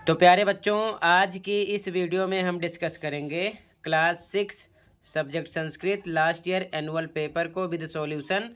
तो प्यारे बच्चों, आज की इस वीडियो में हम डिस्कस करेंगे class 6 subject Sanskrit last year annual paper को विद सॉल्यूशन।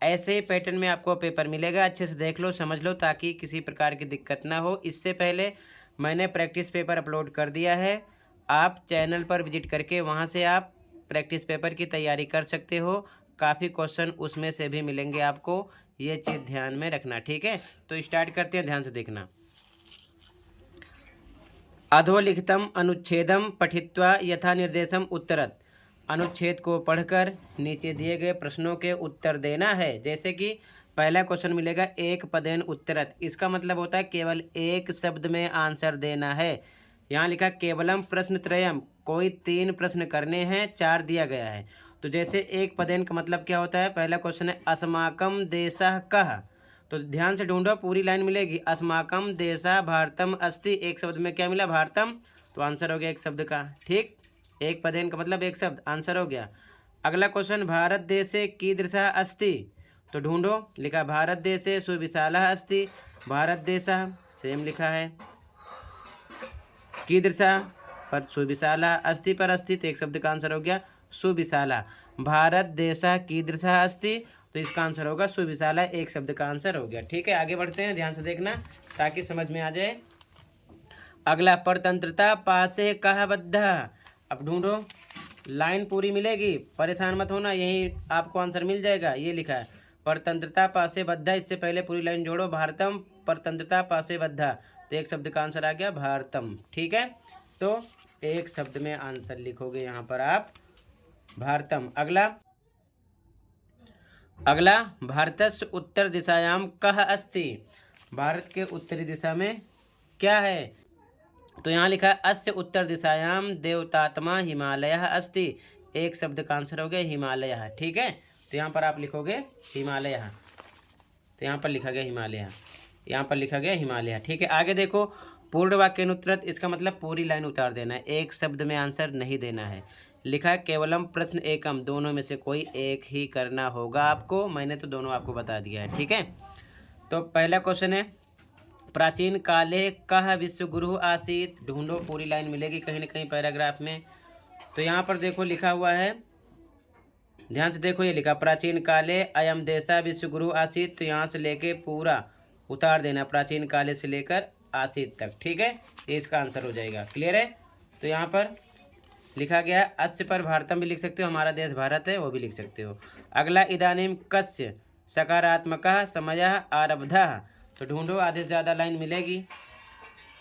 ऐसे ही पैटर्न में आपको पेपर मिलेगा। अच्छे से देख लो, समझ लो, ताकि किसी प्रकार की दिक्कत ना हो। इससे पहले मैंने प्रैक्टिस पेपर अपलोड कर दिया है। आप चैनल पर विजिट करके वहाँ से आप प्रैक्टिस पेपर की तैयारी कर सकते हो। काफ़ी क्वेश्चन उसमें से भी मिलेंगे आपको, ये चीज़ ध्यान में रखना, ठीक है। तो स्टार्ट करते हैं, ध्यान से देखना। अधोलिखितम अनुच्छेदम पठित्वा यथा निर्देशम उत्तरत। अनुच्छेद को पढ़कर नीचे दिए गए प्रश्नों के उत्तर देना है। जैसे कि पहला क्वेश्चन मिलेगा एक पदेन उत्तरत। इसका मतलब होता है केवल एक शब्द में आंसर देना है। यहाँ लिखा केवलम प्रश्न त्रयम, कोई 3 प्रश्न करने हैं, 4 दिया गया है। तो जैसे एक पदेन का मतलब क्या होता है, पहला क्वेश्चन है अस्माकम देशः कः। तो ध्यान से ढूंढो, पूरी लाइन मिलेगी। अस्माकम देशा भारतम अस्ति, एक शब्द में क्या मिला, भारतम। तो आंसर हो गया एक शब्द का, ठीक। एक पदेन का मतलब एक शब्द, आंसर हो गया। अगला क्वेश्चन भारत देशे कीदृशः अस्ति। तो ढूंढो, लिखा भारत देशे सुविशालः अस्ति। भारत देशः सेम लिखा है, कीदृशः पर सुविशाला, अस्ति पर अस्ति, तो एक शब्द का आंसर हो गया सुविशाला। भारत देशः कीदृशः अस्ति, तो इसका आंसर होगा सुविशाला, एक शब्द का आंसर हो गया, ठीक है। आगे बढ़ते हैं, ध्यान से देखना ताकि समझ में आ जाए। अगला परतंत्रता पासे कह बद्ध। अब ढूंढो, लाइन पूरी मिलेगी, परेशान मत होना, यही आपको आंसर मिल जाएगा। ये लिखा है परतंत्रता पासे बद्ध, इससे पहले पूरी लाइन जोड़ो, भारतम परतंत्रता पासे बद्ध, तो एक शब्द का आंसर आ गया भारतम, ठीक है। तो एक शब्द में आंसर लिखोगे यहाँ पर आप भारतम। अगला भारतस्य उत्तर दिशायाम कः अस्ति। भारत के उत्तरी दिशा में क्या है। तो यहाँ लिखा है अस्य उत्तर दिशायाम देवतात्मा हिमालयः अस्ति, एक शब्द का आंसर हो गया हिमालयः, ठीक है। तो यहाँ पर आप लिखोगे हिमालयः, तो यहाँ पर लिखा गया हिमालय, यहाँ पर लिखा गया हिमालय, ठीक है। आगे देखो, पूर्ण वाक्यानुत्तरत, इसका मतलब पूरी लाइन उतार देना है, एक शब्द में आंसर नहीं देना है। लिखा है केवलम प्रश्न एकम, दोनों में से कोई एक ही करना होगा आपको। मैंने तो दोनों आपको बता दिया है, ठीक है। तो पहला क्वेश्चन है प्राचीन काले कः विश्वगुरु आसीत। ढूंढो, पूरी लाइन मिलेगी कहीं ना कहीं पैराग्राफ में। तो यहाँ पर देखो लिखा हुआ है, ध्यान से देखो, ये लिखा प्राचीन काले अयम देशा विश्वगुरु आसीत। तो यहाँ से लेके पूरा उतार देना, प्राचीन काले से लेकर आसीत तक, ठीक है। ये इसका आंसर हो जाएगा, क्लियर है। तो यहाँ पर लिखा गया है अस्य पर भारतम भी लिख सकते हो, हमारा देश भारत है, वो भी लिख सकते हो। अगला इदानीम कस्य सकारात्मकः समयः आरब्धः। तो ढूंढो, आधे से ज़्यादा लाइन मिलेगी।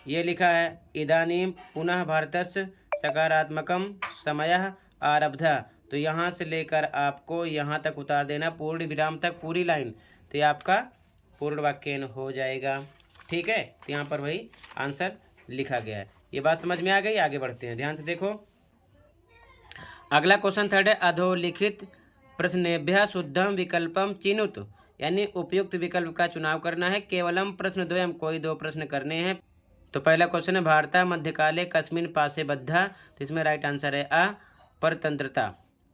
ये लिखा है इदानीम पुनः भारतस्य सकारात्मकम समयः आरब्धः। तो यहाँ से लेकर आपको यहाँ तक उतार देना, पूर्ण विराम तक पूरी लाइन, तो ये आपका पूर्ण वाक्य हो जाएगा, ठीक है। तो यहाँ पर वही आंसर लिखा गया है। ये बात समझ में आ गई। आगे बढ़ते हैं, ध्यान से देखो। अगला क्वेश्चन थर्ड है अधोलिखित प्रश्नेभ्यः शुद्धम विकल्पम चिनुत, यानी उपयुक्त विकल्प का चुनाव करना है। केवलम प्रश्न द्वयम, कोई 2 प्रश्न करने हैं। तो पहला क्वेश्चन है भारता मध्यकाले कस्मिन पासे बद्धा। तो इसमें राइट आंसर है अ परतंत्रता।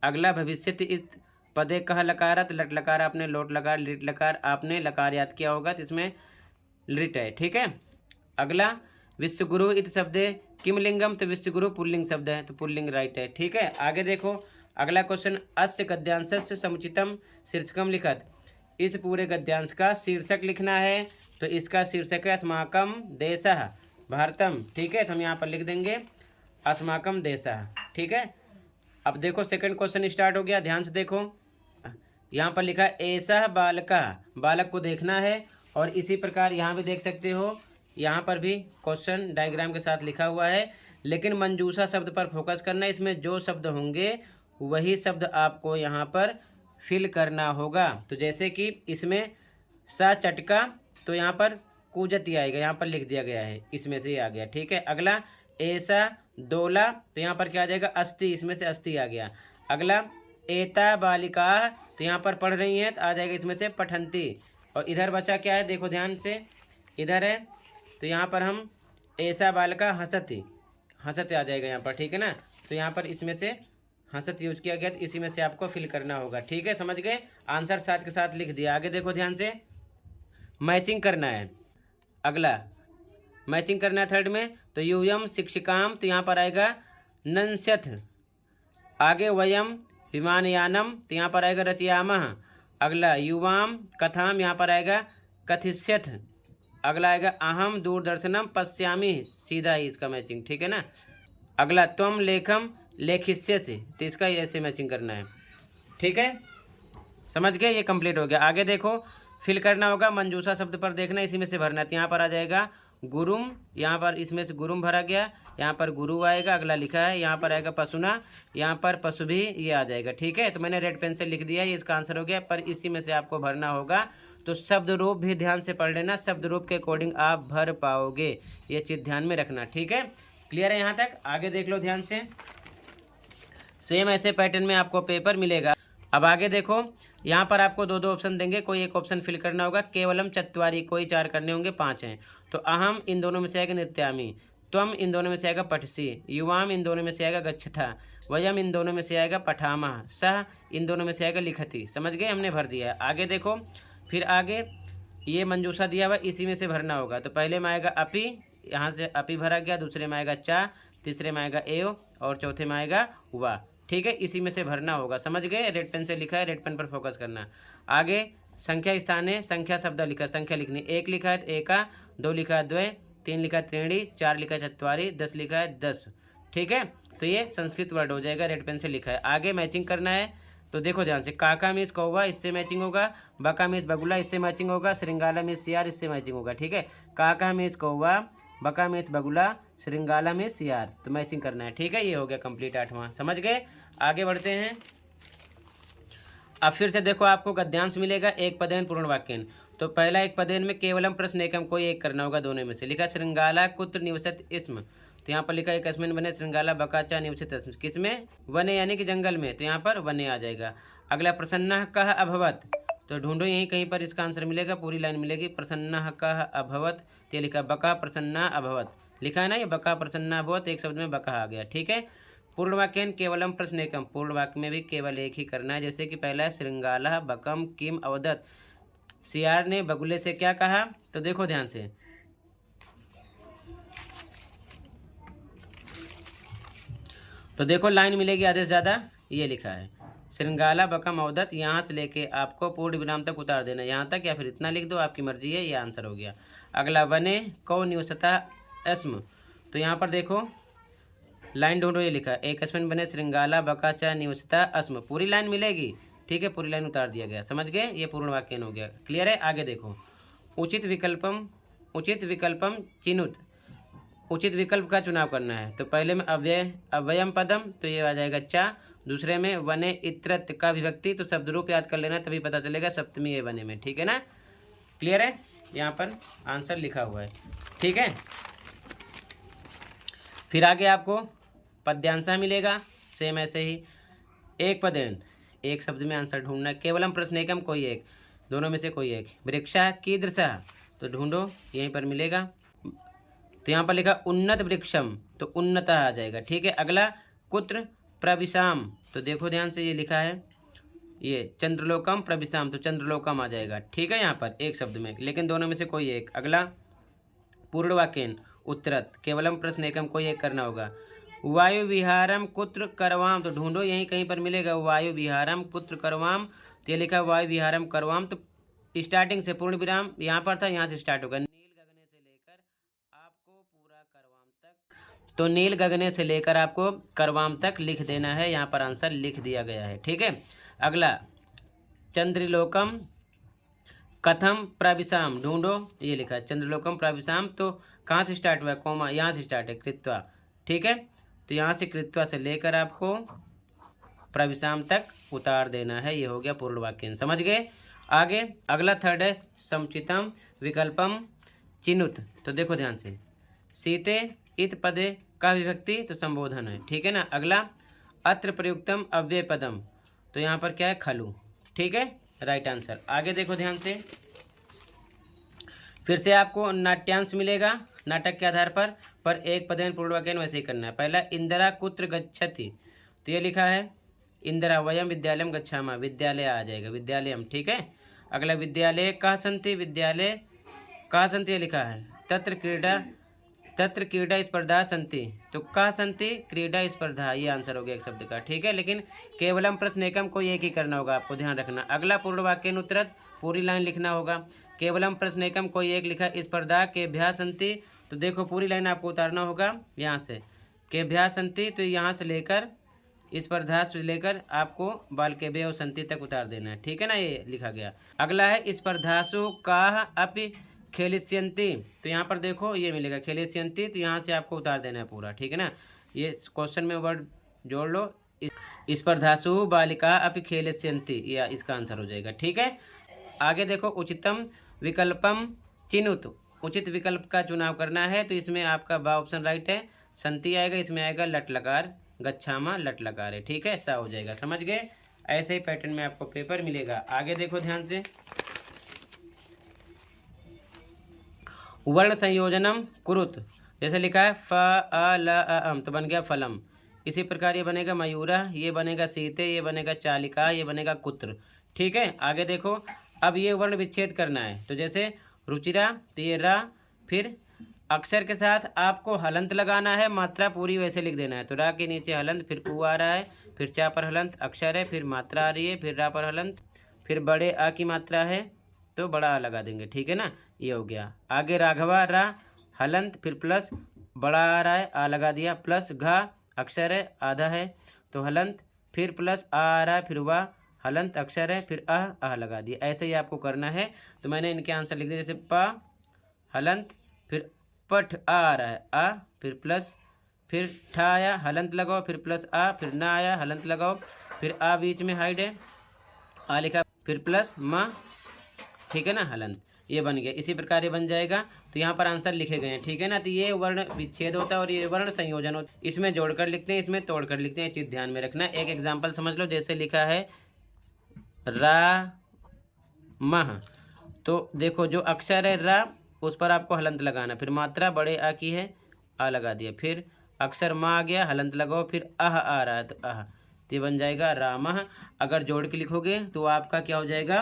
अगला भविष्यति इत पदे कह लकारत। लट लकार आपने लोट लकार लिट लकार आपने लकार याद किया होगा, तो इसमें लिट है, ठीक है। अगला विश्वगुरु इत शब्दे किम लिंगम। तो विश्वगुरु पुल्लिंग शब्द है, तो पुल्लिंग राइट है, ठीक है। आगे देखो, अगला क्वेश्चन अस्य गद्यांशस्य समुचितम शीर्षकम लिखत। इस पूरे गद्यांश का शीर्षक लिखना है। तो इसका शीर्षक है अस्माकम देशः भारतम, ठीक है। तो हम यहाँ पर लिख देंगे अस्माकम देशः, ठीक है। अब देखो सेकंड क्वेश्चन स्टार्ट हो गया, ध्यान से देखो। यहाँ पर लिखा ऐसा बालका, बालक को देखना है। और इसी प्रकार यहाँ भी देख सकते हो, यहाँ पर भी क्वेश्चन डायग्राम के साथ लिखा हुआ है, लेकिन मंजूषा शब्द पर फोकस करना है। इसमें जो शब्द होंगे वही शब्द आपको यहाँ पर फिल करना होगा। तो जैसे कि इसमें सा चटका, तो यहाँ पर कूजती आएगा, यहाँ पर लिख दिया गया है, इसमें से ही आ गया, ठीक है। अगला ऐसा डोला, तो यहाँ पर क्या आ जाएगा अस्थि, इसमें से अस्थि आ गया। अगला एता बालिका, तो यहाँ पर पढ़ रही हैं, तो आ जाएगा इसमें से पठंती। और इधर बचा क्या है, देखो ध्यान से, इधर है, तो यहाँ पर हम ऐसा बालिका हंसती, हंसते आ जाएगा यहाँ पर, ठीक है ना। तो यहाँ पर इसमें से हंसत यूज किया गया, तो इसी में से आपको फिल करना होगा, ठीक है। समझ गए, आंसर साथ के साथ लिख दिया। आगे देखो ध्यान से, मैचिंग करना है। अगला मैचिंग करना है थर्ड में, तो यूयम शिक्षिकाम, तो यहाँ पर आएगा नंस्यथ। आगे वयम विमानयानम, तो यहाँ पर आएगा रचयामः। अगला युवाम कथाम, यहाँ पर आएगा कथिष्यथ। अगला आएगा अहम दूरदर्शनम पश्यामि, सीधा ही इसका मैचिंग, ठीक है ना। अगला त्वम लेखम लेखिष्यसि, तो इसका ऐसे मैचिंग करना है, ठीक है, समझ गए। ये कंप्लीट हो गया। आगे देखो, फिल करना होगा, मंजूषा शब्द पर देखना, इसी में से भरना है। तो यहाँ पर आ जाएगा गुरुम, यहाँ पर इसमें से गुरुम भरा गया, यहाँ पर गुरु आएगा। अगला लिखा है, यहाँ पर आएगा पशुना, यहाँ पर पशु भी, ये आ जाएगा, ठीक है। तो मैंने रेड पेन से लिख दिया, ये इसका आंसर हो गया। पर इसी में से आपको भरना होगा, तो शब्द रूप भी ध्यान से पढ़ लेना, शब्द रूप के अकॉर्डिंग आप भर पाओगे, ये चीज़ ध्यान में रखना, ठीक है। क्लियर है यहाँ तक? आगे देख लो ध्यान से। सेम ऐसे पैटर्न में आपको पेपर मिलेगा। अब आगे देखो, यहाँ पर आपको दो दो ऑप्शन देंगे, कोई एक ऑप्शन फिल करना होगा। केवलम चत्वारी, कोई 4 करने होंगे, 5 हैं। तो अहम इन दोनों में से आएगा नृत्यामी, त्वम इन दोनों में से आएगा पठसी, युवाम इन दोनों में से आएगा गच्छथा, वयम इन दोनों में से आएगा पठामह, सह इन दोनों में से आएगा लिखती। समझ गए, हमने भर दिया। आगे देखो, फिर आगे ये मंजूषा दिया हुआ, इसी में से भरना होगा। तो पहले में आएगा अपी, यहाँ से अपी भरा गया, दूसरे में आएगा चा, तीसरे में आएगा एव, और चौथे में आएगा वा, ठीक है। इसी में से भरना होगा, समझ गए। रेड पेन से लिखा है, रेड पेन पर फोकस करना। आगे संख्या स्थान है, संख्या शब्द लिखा, संख्या लिखनी। 1 लिखा है तो एका, 2 लिखा है द्वय, 3 लिखा है त्रीणी, 4 लिखा है चत्वारी, 10 लिखा है 10, ठीक है। तो ये संस्कृत वर्ड हो जाएगा, रेड पेन से लिखा है। आगे मैचिंग करना है, तो देखो ध्यान से, काका मीन्स कौवा, इससे मैचिंग होगा। बका मीन्स बगुला, इससे मैचिंग होगा। श्रृंगाला मीन्स सियार, इससे मैचिंग होगा, ठीक है। काका मीन्स कौवा, बका मीन्स बगुला, श्रृंगाला मीन्स सियार, तो मैचिंग करना है, ठीक है। ये हो गया कंप्लीट 8वां, समझ गए। आगे बढ़ते हैं। अब फिर से देखो, आपको गद्यांश मिलेगा, एक पदेन पूर्ण वाक्यन। तो पहला एक पदेन में केवलम प्रश्न एकम, कोई एक करना होगा, दोनों में से। लिखा श्रृंगाला कुत्र निवसत इसम, तो यहाँ पर लिखा है कस्मिन वने श्रृंगाला बकाचा निवसत इसम, किसमें? वने यानी कि जंगल में, तो यहाँ पर वने आ जाएगा। अगला प्रसन्नः कः अभवत, तो ढूंढो यहीं कहीं पर इसका आंसर मिलेगा, पूरी लाइन मिलेगी। प्रसन्नः कः अभवत, तो लिखा बका प्रसन्ना अभवत, लिखा है ना, ये बका प्रसन्ना अभवत, एक शब्द में बका आ गया, ठीक है। पूर्ण वाक्यन केवलम प्रश्न एकम, पूर्ण वाक्य में भी केवल एक ही करना है। जैसे कि पहला है श्रृंगाला बकम किम अवदत, सियार ने बगुले से क्या कहा, तो देखो ध्यान से, तो देखो लाइन मिलेगी आधे से ज़्यादा, ये लिखा है श्रृंगाला बकम अवदत, यहाँ से लेके आपको पूर्ण विराम तक उतार देना, यहाँ तक या फिर इतना लिख दो, आपकी मर्जी है, ये आंसर हो गया। अगला वने कौ निवसता अस्म, तो यहाँ पर देखो लाइन ढूंढो, ये लिखा एक अस्मिन बने श्रृंगाला बकाचा निवसता अस्म, पूरी लाइन मिलेगी, ठीक है, पूरी लाइन उतार दिया गया, समझ गए। ये पूर्ण वाक्य हो गया, क्लियर है। आगे देखो, उचित विकल्पम चिनुत, उचित विकल्प का चुनाव करना है। तो पहले में अव्ययम पदम, तो ये आ जाएगा चा। दूसरे में वने इत्रत का विभक्ति, तो शब्द रूप याद कर लेना, तभी पता चलेगा सप्तमी ये वने में, ठीक है ना। क्लियर है, यहाँ पर आंसर लिखा हुआ है, ठीक है। फिर आगे आपको पद्यांशा मिलेगा, सेम ऐसे ही एक पदेन, एक शब्द में आंसर ढूंढना। केवलम प्रश्न एकम, कोई एक, दोनों में से कोई एक। वृक्षा कीदृशा, तो ढूंढो यहीं पर मिलेगा। तो यहाँ पर लिखा उन्नत वृक्षम, तो उन्नता आ जाएगा, ठीक है। अगला कुत्र प्रविशाम, तो देखो ध्यान से, ये लिखा है ये चंद्रलोकम प्रविशाम, तो चंद्रलोकम आ जाएगा, ठीक है, यहाँ पर एक शब्द में, लेकिन दोनों में से कोई एक। अगला पूर्ण वाक्यन उत्तरत, केवलम प्रश्न एकम, कोई एक करना होगा। वायु विहारम कुत्र करवाम, तो ढूंढो यहीं कहीं पर मिलेगा, वायु विहारम कुत्र करवाम, तो ये लिखा वायु विहारम करवाम, तो स्टार्टिंग से पूर्ण विराम यहाँ पर था, यहाँ से स्टार्ट होगा, नील गगने से लेकर आपको पूरा करवाम तक, तो नील गगने से लेकर आपको करवाम तक लिख देना है, यहाँ पर आंसर लिख दिया गया है, ठीक है। अगला चंद्रलोकम कथम प्रविशाम, ढूंढो, ये लिखा है चंद्रलोकम प्रविशाम, तो कहाँ से स्टार्ट हुआ है, कोमा यहाँ से स्टार्ट है, कृत्वा, ठीक है। तो यहाँ से कृत्वा से लेकर आपको प्रविशाम तक उतार देना है, ये हो गया पूर्ण वाक्य, समझ गए। आगे अगला थर्ड है समुचितम विकल्पम चिनुत, तो देखो ध्यान से, सीते इत पदे का विभक्ति, तो संबोधन है, ठीक है ना। अगला अत्र प्रयुक्तम अव्यय पदम, तो यहाँ पर क्या है खलु, ठीक है, राइट आंसर। आगे देखो ध्यान से, फिर से आपको नाट्यांश मिलेगा नाटक के आधार पर एक पदेन पूर्ण वाक्य वैसे ही करना है। पहला इंदिरा कुत्र गच्छति, तो ये लिखा है इंदिरा वयम विद्यालयम गच्छामः, विद्यालय आ जाएगा, विद्यालयम, ठीक है। अगला विद्यालय कहाँ सन्ति, विद्यालय कहाँ सन्ति, ये लिखा है तत्र क्रीडा तत्र क्रीडा स्पर्धा संति, तो कहाँ संति, क्रीडा स्पर्धा, ये आंसर हो गया एक शब्द का। ठीक है, लेकिन केवलम प्रश्न एकम को एक ही करना होगा, आपको ध्यान रखना। अगला पूर्ण वाक्य उत्तरत पूरी लाइन लिखना होगा। केवलम प्रश्न एकम कोई एक लिखा, स्पर्धा केभ्यः संति, तो देखो पूरी लाइन आपको उतारना होगा यहाँ से। केभ्यः संति, तो यहाँ से लेकर स्पर्धा से लेकर आपको बालकेभ्यो संति तक उतार देना है। ठीक है ना, ये लिखा गया। अगला है स्पर्धासु काः अपि खेलिष्यन्ति, तो यहाँ पर देखो ये मिलेगा खेलिष्यन्ति, तो यहाँ से आपको उतार देना है पूरा। ठीक है ना, ये क्वेश्चन में वर्ड जोड़ लो, स्पर्धासु बालिका अपि खेलिष्यन्ति, या इसका आंसर हो जाएगा। ठीक है, आगे देखो उचितम विकल्पम चिनुत, उचित विकल्प का चुनाव करना है, तो इसमें आपका बा ऑप्शन राइट है, संति आएगा, इसमें आएगा लट लकार, गच्छामा लट लकार है। ठीक है, ऐसा हो जाएगा, समझ गए। ऐसे ही पैटर्न में आपको पेपर मिलेगा। आगे देखो ध्यान से, वर्ण संयोजनम कुरुत, जैसे लिखा है फ अ ल अ अम, तो बन गया फलम। इसी प्रकार ये बनेगा मयूरा, ये बनेगा सीते, ये बनेगा चालिका, ये बनेगा कुत्र। ठीक है, आगे देखो, अब ये वर्ण विच्छेद करना है, तो जैसे रुचिरा, तो ये रा, फिर अक्षर के साथ आपको हलंत लगाना है, मात्रा पूरी वैसे लिख देना है। तो रा के नीचे हलंत, फिर उ आ रहा है, फिर चा पर हलंत अक्षर है, फिर मात्रा आ रही है, फिर रा पर हलंत, फिर बड़े आ की मात्रा है तो बड़ा आ लगा देंगे। ठीक है ना, ये हो गया। आगे राघवा, रा हलंत, फिर प्लस बड़ा आ रहा है, आ लगा दिया, प्लस घा अक्षर है, आधा है तो हलंत, फिर प्लस आ रहा है, फिर वाह हलंत अक्षर है, फिर आह लगा दिया। ऐसे ही आपको करना है। तो मैंने इनके आंसर लिख दिया, जैसे पा हलंत, फिर पठ आ रहा है, आ, फिर प्लस, फिर ठा आया हलंत लगाओ, फिर प्लस आ, फिर ना आया हलंत लगाओ, फिर आ बीच में हाइड है, आ लिखा, फिर प्लस माँ, ठीक है ना, हलंत, ये बन गया। इसी प्रकार ये बन जाएगा। तो यहाँ पर आंसर लिखे गए हैं। ठीक है ना, तो ये वर्ण विच्छेद होता है और ये वर्ण संयोजन होता है। इसमें जोड़कर लिखते हैं, इसमें तोड़कर लिखते हैं, चीज़ ध्यान में रखना। एक एग्जाम्पल समझ लो, जैसे लिखा है रा मह, तो देखो जो अक्षर है रा, उस पर आपको हलंत लगाना, फिर मात्रा बड़े आ की है, आ लगा दिया, फिर अक्षर माँ आ गया, हलंत लगाओ, फिर आह आ रहा है तो आह, तो ये बन जाएगा रामह। अगर जोड़ के लिखोगे तो आपका क्या हो जाएगा,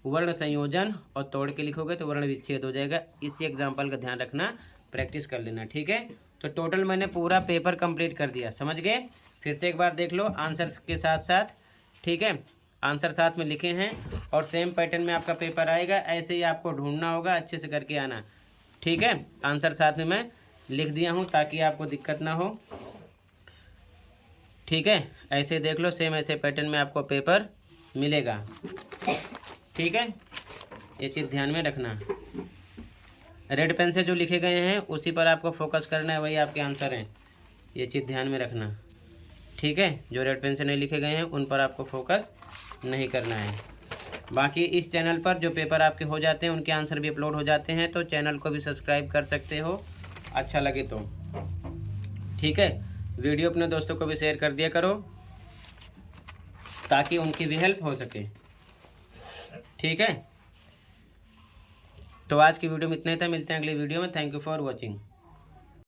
वर्ण संयोजन, और तोड़ के लिखोगे तो वर्ण विच्छेद हो जाएगा। इसी एग्जाम्पल का ध्यान रखना, प्रैक्टिस कर लेना। ठीक है, तो टोटल मैंने पूरा पेपर कंप्लीट कर दिया, समझ गए। फिर से एक बार देख लो आंसर के साथ साथ। ठीक है, आंसर साथ में लिखे हैं और सेम पैटर्न में आपका पेपर आएगा। ऐसे ही आपको ढूंढना होगा, अच्छे से करके आना। ठीक है, आंसर साथ में मैं लिख दिया हूँ ताकि आपको दिक्कत ना हो। ठीक है, ऐसे देख लो, सेम ऐसे पैटर्न में आपको पेपर मिलेगा। ठीक है, ये चीज़ ध्यान में रखना। रेड पेन से जो लिखे गए हैं उसी पर आपको फोकस करना है, वही आपके आंसर हैं, ये चीज़ ध्यान में रखना। ठीक है, जो रेड पेन से नहीं लिखे गए हैं उन पर आपको फोकस नहीं करना है। बाकी इस चैनल पर जो पेपर आपके हो जाते हैं उनके आंसर भी अपलोड हो जाते हैं, तो चैनल को भी सब्सक्राइब कर सकते हो, अच्छा लगे तो। ठीक है, वीडियो अपने दोस्तों को भी शेयर कर दिया करो ताकि उनकी भी हेल्प हो सके। ठीक है, तो आज की वीडियो में इतना ही था, मिलते हैं अगली वीडियो में। Thank you for watching.